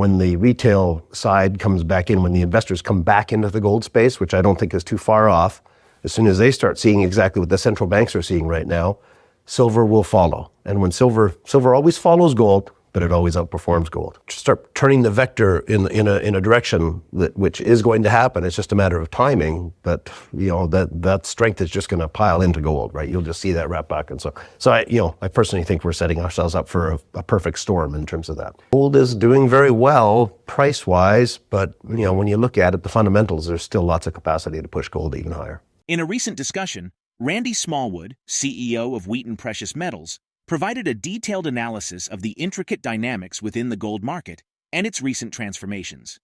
When the retail side comes back in, when the investors come back into the gold space, which I don't think is too far off, as soon as they start seeing exactly what the central banks are seeing right now, silver will follow. And when silver always follows gold, but it always outperforms gold. Start turning the vector in a direction which is going to happen. It's just a matter of timing, but that strength is just going to pile into gold, right? You'll just see that wrap back. And so I personally think we're setting ourselves up for a perfect storm in terms of that. Gold is doing very well price-wise, but when you look at it, the fundamentals, there's still lots of capacity to push gold even higher. In a recent discussion, Randy Smallwood, CEO of Wheaton Precious Metals, provided a detailed analysis of the intricate dynamics within the gold market and its recent transformations.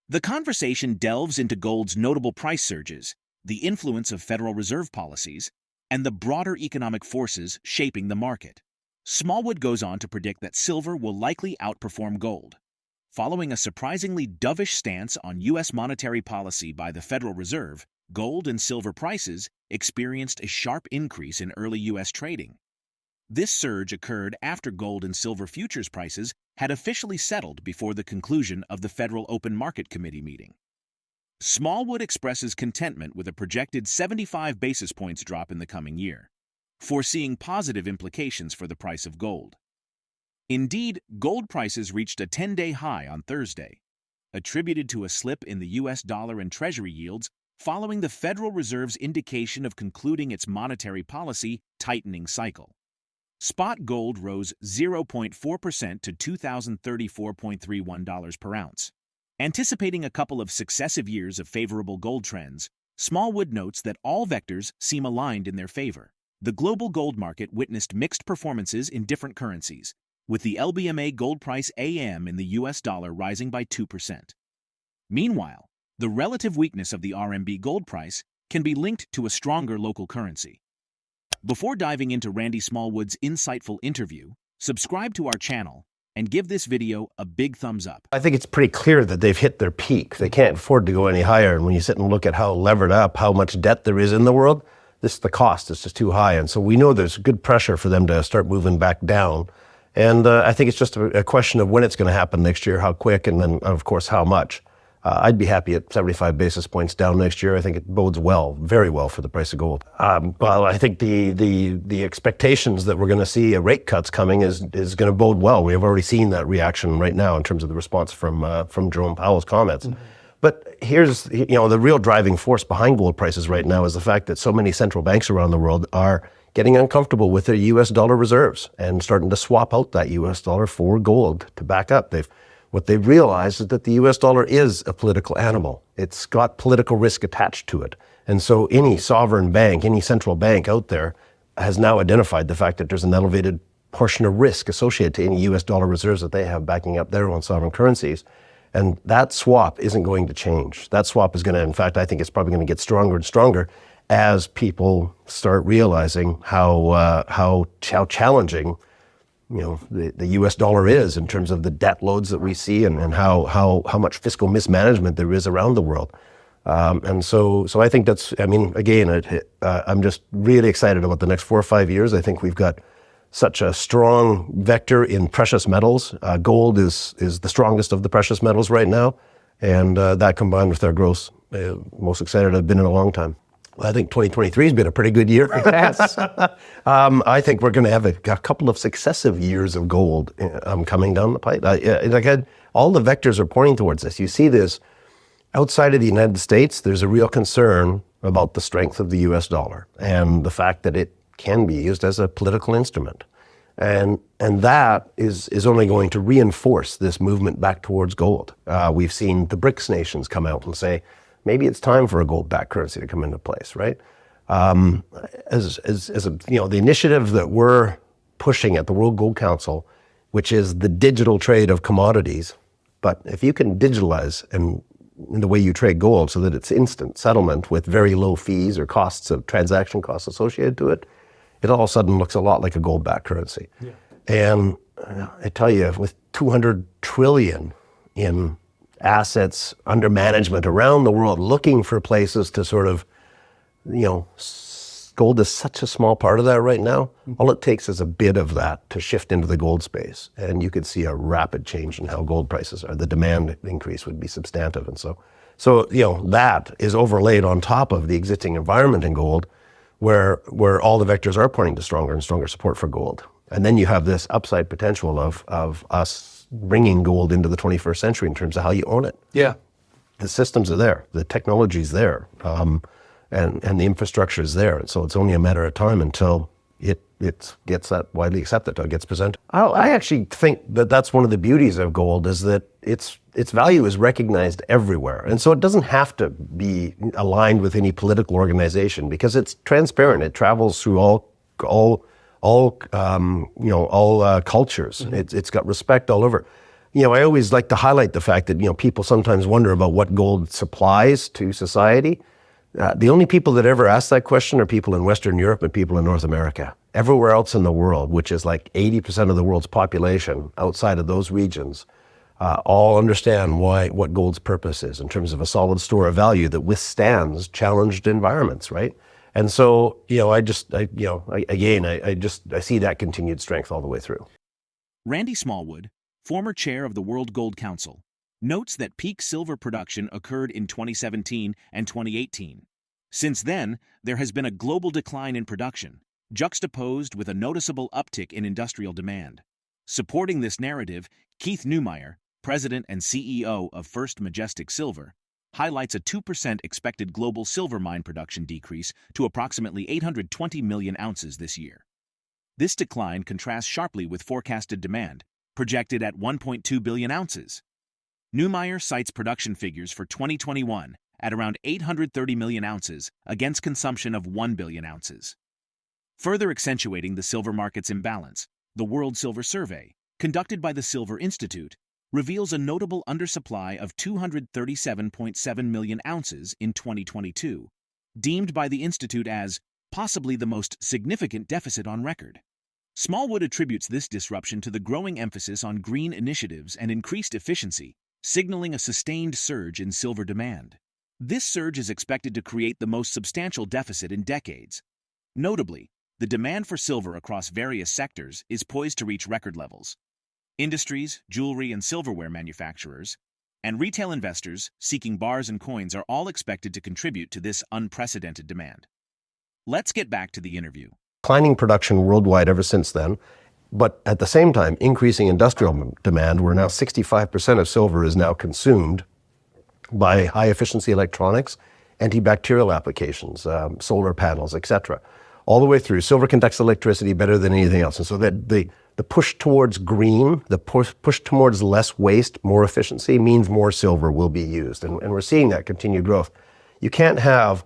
The conversation delves into gold's notable price surges, the influence of Federal Reserve policies, and the broader economic forces shaping the market. Smallwood goes on to predict that silver will likely outperform gold. Following a surprisingly dovish stance on U.S. monetary policy by the Federal Reserve, gold and silver prices experienced a sharp increase in early U.S. trading. This surge occurred after gold and silver futures prices had officially settled before the conclusion of the Federal Open Market Committee meeting. Smallwood expresses contentment with a projected 75 basis points drop in the coming year, foreseeing positive implications for the price of gold. Indeed, gold prices reached a 10-day high on Thursday, attributed to a slip in the U.S. dollar and Treasury yields following the Federal Reserve's indication of concluding its monetary policy tightening cycle. Spot gold rose 0.4% to $2,034.31 per ounce. Anticipating a couple of successive years of favorable gold trends, Smallwood notes that all vectors seem aligned in their favor. The global gold market witnessed mixed performances in different currencies, with the LBMA gold price AM in the US dollar rising by 2%. Meanwhile, the relative weakness of the RMB gold price can be linked to a stronger local currency. Before diving into Randy Smallwood's insightful interview, subscribe to our channel and give this video a big thumbs up. I think it's pretty clear that they've hit their peak. They can't afford to go any higher. And when you sit and look at how levered up, how much debt there is in the world, the cost is just too high. And so we know there's good pressure for them to start moving back down. And I think it's just a question of when it's going to happen next year, how quick, and then, of course, how much. I'd be happy at 75 basis points down next year. I think it bodes well, very well for the price of gold. Well, I think the expectations that we're going to see rate cuts coming is going to bode well. We have already seen that reaction right now in terms of the response from Jerome Powell's comments. Mm-hmm. But here's the real driving force behind gold prices right now is the fact that so many central banks around the world are getting uncomfortable with their U.S. dollar reserves and starting to swap out that U.S. dollar for gold to back up. What they've realized is that the U.S. dollar is a political animal. It's got political risk attached to it. And so any sovereign bank, any central bank out there has now identified the fact that there's an elevated portion of risk associated to any U.S. dollar reserves that they have backing up their own sovereign currencies. And that swap isn't going to change. That swap is going to, in fact, I think it's probably going to get stronger and stronger as people start realizing how challenging the U.S. dollar is in terms of the debt loads that we see and how much fiscal mismanagement there is around the world. And so I think I'm just really excited about the next 4 or 5 years. I think we've got such a strong vector in precious metals. Gold is the strongest of the precious metals right now. And that combined with our growth, most excited I've been in a long time. I think 2023 has been a pretty good year. Yes. I think we're going to have a couple of successive years of gold coming down the pipe. All the vectors are pointing towards this. You see this outside of the United States. There's a real concern about the strength of the U.S. dollar and the fact that it can be used as a political instrument. And that is only going to reinforce this movement back towards gold. We've seen the BRICS nations come out and say, maybe it's time for a gold-backed currency to come into place, right? The initiative that we're pushing at the World Gold Council, which is the digital trade of commodities, but if you can digitalize in the way you trade gold so that it's instant settlement with very low fees or transaction costs associated to it, it all of a sudden looks a lot like a gold-backed currency. Yeah. And I tell you, with 200 trillion in assets under management around the world, looking for places to sort of, gold is such a small part of that right now. All it takes is a bit of that to shift into the gold space, and you could see a rapid change in how gold prices are. The demand increase would be substantive, and so that is overlaid on top of the existing environment in gold, where all the vectors are pointing to stronger and stronger support for gold. And then you have this upside potential of us bringing gold into the 21st century in terms of how you own it. Yeah. The systems are there, the technology's there, and the infrastructure is there. So it's only a matter of time until it gets that widely accepted, or it gets presented. I actually think that that's one of the beauties of gold, is that its value is recognized everywhere. And so it doesn't have to be aligned with any political organization, because it's transparent. It travels through all cultures. It's got respect all over. I always like to highlight the fact that, people sometimes wonder about what gold supplies to society. The only people that ever ask that question are people in Western Europe and people in North America. Everywhere else in the world, which is like 80% of the world's population outside of those regions, all understand what gold's purpose is in terms of a solid store of value that withstands challenged environments, right? And so, I see that continued strength all the way through. Randy Smallwood, former chair of the World Gold Council, notes that peak silver production occurred in 2017 and 2018. Since then, there has been a global decline in production, juxtaposed with a noticeable uptick in industrial demand. Supporting this narrative, Keith Neumeyer, president and CEO of First Majestic Silver, highlights a 2% expected global silver mine production decrease to approximately 820 million ounces this year. This decline contrasts sharply with forecasted demand, projected at 1.2 billion ounces. Neumeyer cites production figures for 2021 at around 830 million ounces against consumption of 1 billion ounces. Further accentuating the silver market's imbalance, the World Silver Survey, conducted by the Silver Institute, reveals a notable undersupply of 237.7 million ounces in 2022, deemed by the Institute as possibly the most significant deficit on record. Smallwood attributes this disruption to the growing emphasis on green initiatives and increased efficiency, signaling a sustained surge in silver demand. This surge is expected to create the most substantial deficit in decades. Notably, the demand for silver across various sectors is poised to reach record levels. Industries, jewelry and silverware manufacturers, and retail investors seeking bars and coins are all expected to contribute to this unprecedented demand. Let's get back to the interview. Declining production worldwide ever since then, but at the same time, increasing industrial demand, where now 65% of silver is now consumed by high-efficiency electronics, antibacterial applications, solar panels, etc. All the way through, silver conducts electricity better than anything else. And so that the push towards green, the push towards less waste, more efficiency, means more silver will be used. And we're seeing that continued growth. You can't have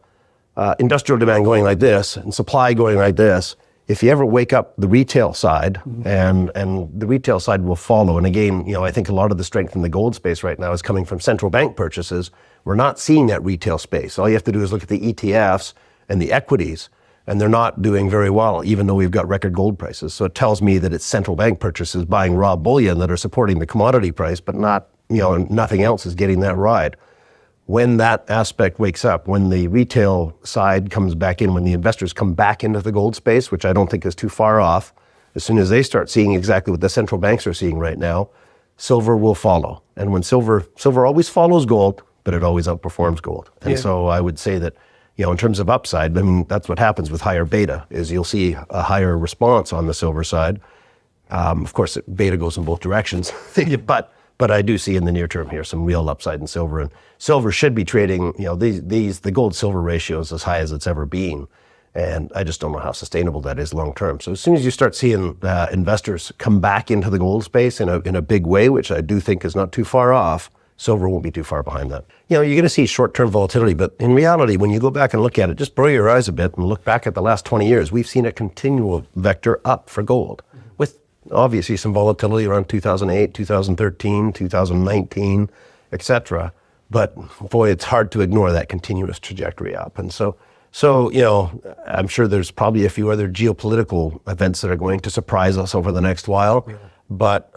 industrial demand going like this and supply going like this if you ever wake up the retail side, and the retail side will follow. And again, I think a lot of the strength in the gold space right now is coming from central bank purchases. We're not seeing that retail space. All you have to do is look at the ETFs and the equities, and they're not doing very well, even though we've got record gold prices. So it tells me that it's central bank purchases buying raw bullion that are supporting the commodity price, but not, nothing else is getting that ride. When that aspect wakes up, when the retail side comes back in, when the investors come back into the gold space, which I don't think is too far off, as soon as they start seeing exactly what the central banks are seeing right now, silver will follow. And when silver always follows gold, but it always outperforms gold. And so I would say that, in terms of upside, that's what happens with higher beta, is you'll see a higher response on the silver side. Of course, beta goes in both directions, but I do see in the near term here some real upside in silver, and silver should be trading, the gold silver ratio is as high as it's ever been. And I just don't know how sustainable that is long term. So as soon as you start seeing investors come back into the gold space in a big way, which I do think is not too far off, silver won't be too far behind that. You're going to see short-term volatility, but in reality, when you go back and look at it, just burrow your eyes a bit and look back at the last 20 years, we've seen a continual vector up for gold, with obviously some volatility around 2008, 2013, 2019, etc. But boy, it's hard to ignore that continuous trajectory up. And so I'm sure there's probably a few other geopolitical events that are going to surprise us over the next while. Yeah. But,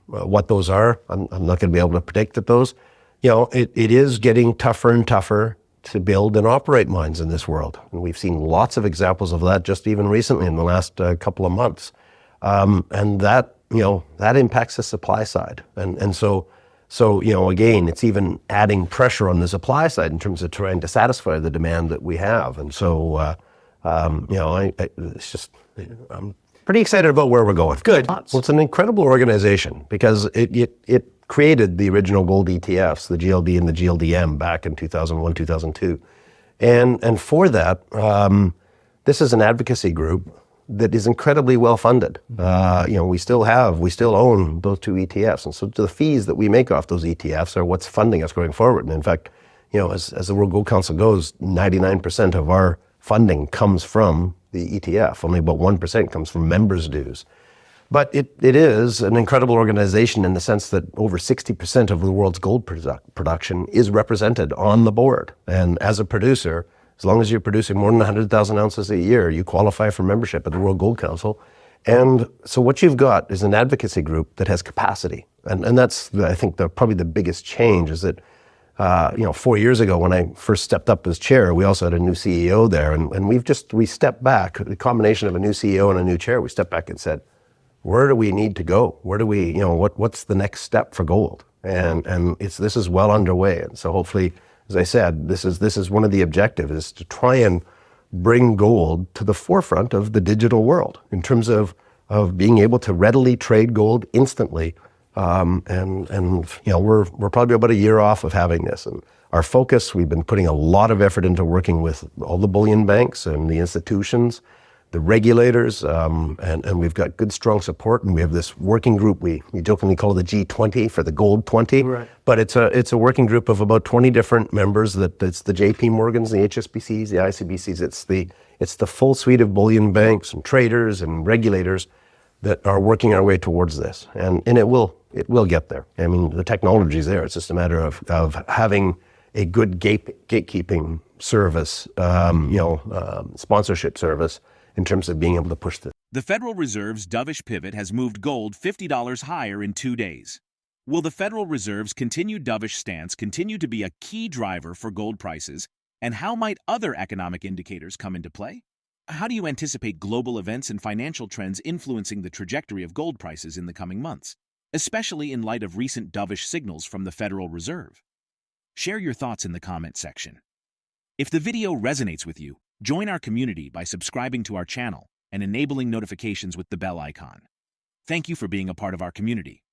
what those are, I'm not going to be able to predict that those. It is getting tougher and tougher to build and operate mines in this world. And we've seen lots of examples of that just even recently in the last couple of months. And that, that impacts the supply side. And so, again, it's even adding pressure on the supply side in terms of trying to satisfy the demand that we have. And so, it's just, I'm pretty excited about where we're going. Good. Well, it's an incredible organization because it created the original gold ETFs, the GLD and the GLDM back in 2001, 2002. And for that, this is an advocacy group that is incredibly well funded. We still own those two ETFs. And so the fees that we make off those ETFs are what's funding us going forward. And in fact, as the World Gold Council goes, 99% of our funding comes from the ETF. Only about 1% comes from members' dues. But it is an incredible organization in the sense that over 60% of the world's gold production is represented on the board. And as a producer, as long as you're producing more than 100,000 ounces a year, you qualify for membership at the World Gold Council. And so what you've got is an advocacy group that has capacity. And that's, I think, probably the biggest change is that 4 years ago when I first stepped up as chair, we also had a new CEO there. And we stepped back, the combination of a new CEO and a new chair, we stepped back and said, where do we need to go? Where do we, what's the next step for gold? And this is well underway. And so hopefully, as I said, this is one of the objectives, is to try and bring gold to the forefront of the digital world in terms of being able to readily trade gold instantly. We're probably about a year off of having this. And our focus, we've been putting a lot of effort into working with all the bullion banks and the institutions, the regulators, and we've got good, strong support. And we have this working group we jokingly call the G20 for the Gold 20. Right. But it's a working group of about 20 different members. It's the JP Morgans, the HSBCs, the ICBCs. It's the full suite of bullion banks and traders and regulators that are working our way towards this. And it will get there. I mean, the technology is there. It's just a matter of having a good gatekeeping service, sponsorship service, in terms of being able to push this. The Federal Reserve's dovish pivot has moved gold $50 higher in 2 days. Will the Federal Reserve's continued dovish stance continue to be a key driver for gold prices, and how might other economic indicators come into play? How do you anticipate global events and financial trends influencing the trajectory of gold prices in the coming months, especially in light of recent dovish signals from the Federal Reserve? Share your thoughts in the comment section. If the video resonates with you, join our community by subscribing to our channel and enabling notifications with the bell icon. Thank you for being a part of our community.